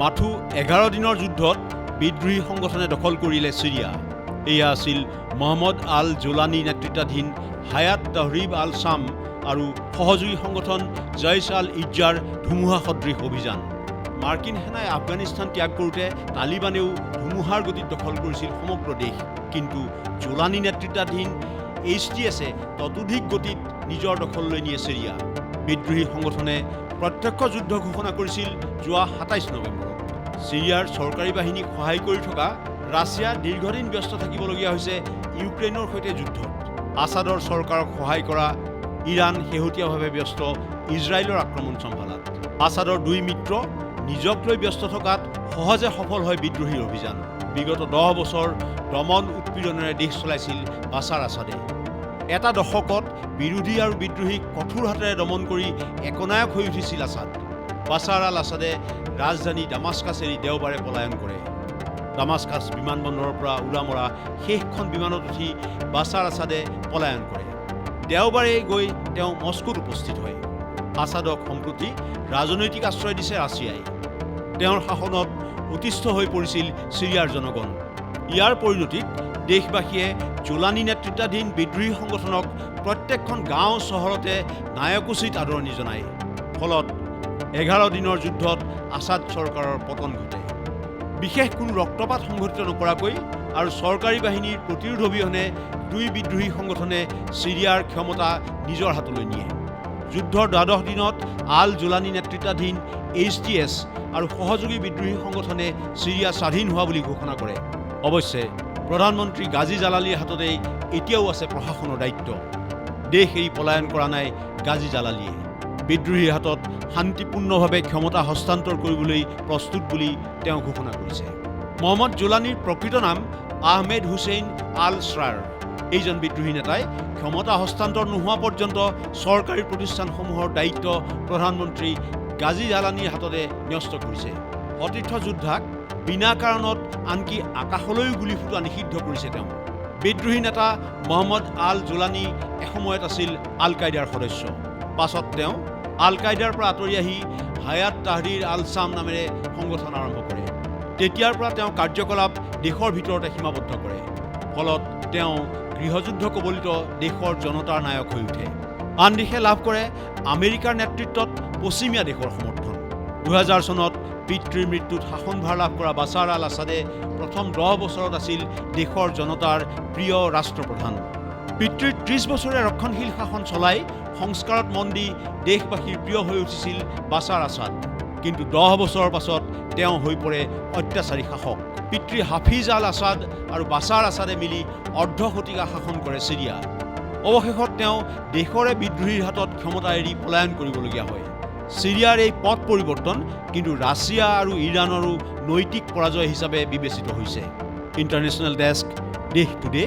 মাথো 11 দিনৰ যুদ্ধত বিদ্ৰোহী সংগঠনে দখল কৰিলে সিৰিয়া। এয়া আছিল মহম্মদ আল জোলানী নেতৃত্বাধীন হায়াত তাহৰিব আল শাম আৰু সহযোগী সংগঠন জইচ আল ইজ্জাৰ ধুমুহা সদৃশ অভিযান। মাৰ্কিন সেনাই আফগানিস্তান ত্যাগ কৰোঁতে তালিবানেও ধুমুহাৰ গতিত দখল কৰিছিল সমগ্ৰ দেশ। কিন্তু জোলানী নেতৃত্বাধীন HTSে ততোধিক গতিত নিজৰ দখললৈ নিয়ে সিৰিয়া। বিদ্ৰোহী সংগঠনে প্ৰত্যক্ষ যুদ্ধ ঘোষণা কৰিছিল যোৱা 27 নৱেম্বৰত। সিৰিয়াৰ চৰকাৰী বাহিনীক সহায় কৰি থকা ৰাছিয়া দীৰ্ঘদিন ব্যস্ত থাকিবলগীয়া হৈছে ইউক্ৰেইনৰ সৈতে যুদ্ধত। আছাদৰ চৰকাৰক সহায় কৰা ইৰাণ শেহতীয়াভাৱে ব্যস্ত ইজৰাইলৰ আক্ৰমণ চম্ভালাত। আছাদৰ দুই মিত্ৰ নিজক লৈ ব্যস্ত থকাত সহজে সফল হয় বিদ্ৰোহীৰ অভিযান। বিগত 10 বছৰ দমন উৎপীড়নেৰে দেশ চলাইছিল বাছাৰ আছাদে। এটা দশকত বিৰোধী আৰু বিদ্ৰোহীক কঠোৰ হাতেৰে দমন কৰি একনায়ক হৈ উঠিছিল আছাদ। বাছাৰ আল আছাদে ৰাজধানী দামাস্কাছ এৰি দেওবাৰে পলায়ন কৰে। দামাস্কাছ বিমানবন্দৰৰ পৰা উৰা মৰা শেষখন বিমানত উঠি বাছাৰ আছাদে পলায়ন কৰে। দেওবাৰে গৈ তেওঁ মস্কোত উপস্থিত হয়। আছাদক সম্প্ৰতি ৰাজনৈতিক আশ্ৰয় দিছে ৰাছিয়াই। তেওঁৰ শাসনত অতিষ্ঠ হৈ পৰিছিল সিৰিয়াৰ জনগণ। ইয়াৰ পৰিণতিত দেশবাসীয়ে জোলানী নেতৃত্বাধীন বিদ্ৰোহী সংগঠনক প্ৰত্যেকখন গাঁও চহৰতে নায়কোচিত আদৰণি জনায়। ফলত 11 দিনৰ যুদ্ধত আছাদ চৰকাৰৰ পতন ঘটে। বিশেষ কোনো ৰক্তপাত সংঘটিত নকৰাকৈ আৰু চৰকাৰী বাহিনীৰ প্ৰতিৰোধ অবিহনে দুই বিদ্ৰোহী সংগঠনে সিৰিয়াৰ ক্ষমতা নিজৰ হাতলৈ নিয়ে। যুদ্ধৰ 12 দিনত আল জোলানী নেতৃত্বাধীন HTS আৰু সহযোগী বিদ্ৰোহী সংগঠনে সিৰিয়া স্বাধীন হোৱা বুলি ঘোষণা কৰে। অৱশ্যে প্ৰধানমন্ত্ৰী গাজী জালালীৰ হাততেই এতিয়াও আছে প্ৰশাসনৰ দায়িত্ব। দেশ এৰি পলায়ন কৰা নাই গাজী জালালীয়ে। বিদ্ৰোহীৰ হাতত শান্তিপূৰ্ণভাৱে ক্ষমতা হস্তান্তৰ কৰিবলৈ প্ৰস্তুত বুলি তেওঁ ঘোষণা কৰিছে। মহম্মদ জোলানীৰ প্ৰকৃত নাম আহমেদ হুছেইন আল শ্ৰাৰ। এইজন বিদ্ৰোহী নেতাই ক্ষমতা হস্তান্তৰ নোহোৱা পৰ্যন্ত চৰকাৰী প্ৰতিষ্ঠানসমূহৰ দায়িত্ব প্ৰধানমন্ত্ৰী গাজী জালানীৰ হাততে ন্যস্ত কৰিছে। সতীৰ্থ যোদ্ধাক বিনা কাৰণত আনকি আকাশলৈও গুলী ফুটোৱা নিষিদ্ধ কৰিছে তেওঁ। বিদ্ৰোহী নেতা মহম্মদ আল জোলানী এসময়ত আছিল আল কায়দাৰ সদস্য। পাছত তেওঁ আল কায়দাৰ পৰা আঁতৰি আহি হায়াত তাহৰিৰ আল শাম নামেৰে সংগঠন আৰম্ভ কৰে। তেতিয়াৰ পৰা তেওঁ কাৰ্যকলাপ দেশৰ ভিতৰতে সীমাবদ্ধ কৰে। ফলত তেওঁ গৃহযুদ্ধ কবলিত দেশৰ জনতাৰ নায়ক হৈ উঠে। আন দিশে লাভ কৰে আমেৰিকাৰ নেতৃত্বত পশ্চিমীয়া দেশৰ সমৰ্থন। 2000 চনত পিতৃৰ মৃত্যুত শাসনভাৰ লাভ কৰা বাছাৰ আল আছাদে প্ৰথম 10 বছৰত আছিল দেশৰ জনতাৰ প্ৰিয় ৰাষ্ট্ৰপ্ৰধান। পিতৃৰ 30 বছৰীয়া ৰক্ষণশীল শাসন চলাই সংস্কাৰত মন দি দেশবাসীৰ প্ৰিয় হৈ উঠিছিল বাছাৰ আছাদ। কিন্তু 10 বছৰৰ পাছত তেওঁ হৈ পৰে অত্যাচাৰী শাসক। পিতৃ হাফিজ আল আছাদ আৰু বাছাৰ আছাদে মিলি অৰ্ধ শতিকা শাসন কৰে সিৰিয়া। অৱশেষত তেওঁ দেশৰে বিদ্ৰোহীৰ হাতত ক্ষমতা এৰি পলায়ন কৰিবলগীয়া হয়। সিৰিয়াৰ এই পথ পৰিৱৰ্তন কিন্তু ৰাছিয়া আৰু ইৰাণৰো নৈতিক পৰাজয় হিচাপে বিবেচিত হৈছে। ইণ্টাৰনেশ্যনেল ডেস্ক, দেশ টুডে।